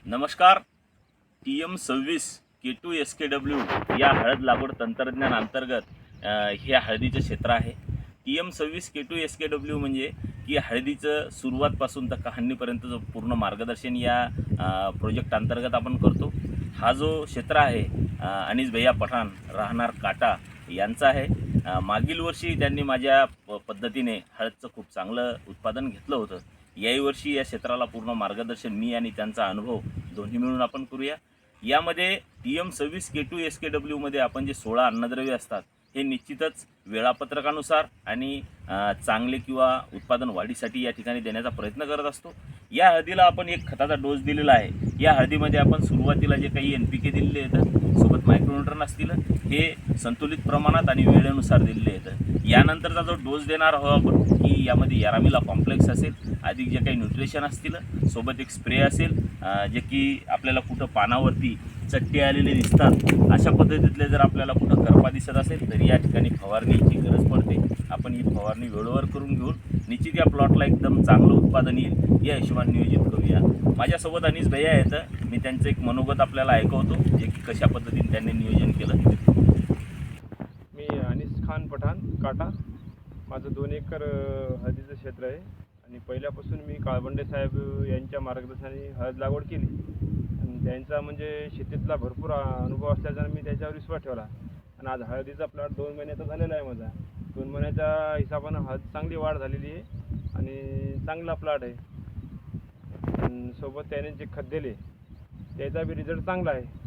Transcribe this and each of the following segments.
नमस्कार. TM26 K2 SKW या हळद लागवड तंत्रज्ञान अंतर्गत हे हळदीचं क्षेत्र आहे. TM26 K2 SKW म्हणजे की हळदीचं सुरुवातपासून तर कहाणीपर्यंतचं पूर्ण मार्गदर्शन या प्रोजेक्ट अंतर्गत आपण करतो. हा जो क्षेत्र आहे अनीस भैया पठाण राहणार काटा यांचा आहे. मागील वर्षी त्यांनी माझ्या पद्धतीने हळदचं खूप चांगलं उत्पादन घेतलं होतं. याही वर्षी या क्षेत्राला पूर्ण मार्गदर्शन मी आणि त्यांचा अनुभव दोन्ही मिळून आपण करूया. यामध्ये TM26 K2 SKW मध्ये आपण जे 16 अन्नद्रव्ये असतात हे निश्चितच वेळापत्रकानुसार आणि चांगले किंवा उत्पादन वाढीसाठी या ठिकाणी देण्याचा प्रयत्न करत असतो. या हळदीला आपण एक खताचा डोस दिलेला आहे. या हळदीमध्ये आपण सुरुवातीला जे काही NPK दिलेले आहेत सोबत मायक्रोन्यूट्रन असतील हे संतुलित प्रमाणात आणि वेळेनुसार दिलेले आहेत. यानंतरचा जो डोस देणार आहोत आपण की यामध्ये यारामिला कॉम्प्लेक्स असेल, अधिक जे काही न्यूट्रिशन असतील, सोबत एक स्प्रे असेल जे की आपल्याला कुठं पानावरती चट्टे आलेले दिसतात अशा पद्धतीतले जर आपल्याला कुठं करपा दिसत असेल तर या ठिकाणी फवारणीची गरज पडते. आपण ही फवारणी वेळेवर करून घेऊन निश्चित या प्लॉटला एकदम चांगलं उत्पादन येईल या हिशोबाने नियोजित करूया. माझ्यासोबत अनीस भैया आहेत. मी त्यांचं एक मनोगत आपल्याला ऐकवतो जे की कशा पद्धतीने त्यांनी नियोजन केलं. मी अनीस खान पठाण काटा. माझं 2 एकर हळदीचं क्षेत्र आहे आणि पहिल्यापासून मी काळबंडे साहेब यांच्या मार्गदर्शनाने हळद लागवड केली आणि त्यांचा म्हणजे शेतीतला भरपूर अनुभव असल्याचा मी त्याच्यावर विश्वास ठेवला आणि आज हळदीचा प्लॉट 2 महिन्याचा झालेला आहे माझा. 2 महिन्याच्या हिशोबानं हळद चांगली वाढ झालेली आहे आणि चांगला प्लॉट आहे. सोबत त्याने जे खत दिले त्याचा बी रिझल्ट चांगला आहे.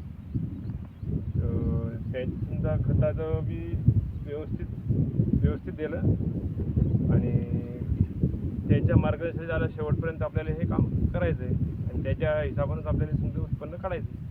त्यांचा खताचं बी व्यवस्थित दिलं आणि त्याच्या मार्गदर्शनाला शेवटपर्यंत आपल्याला हे काम करायचं आहे आणि त्याच्या हिशोबानेच आपल्याला समजा उत्पन्न काढायचं आहे.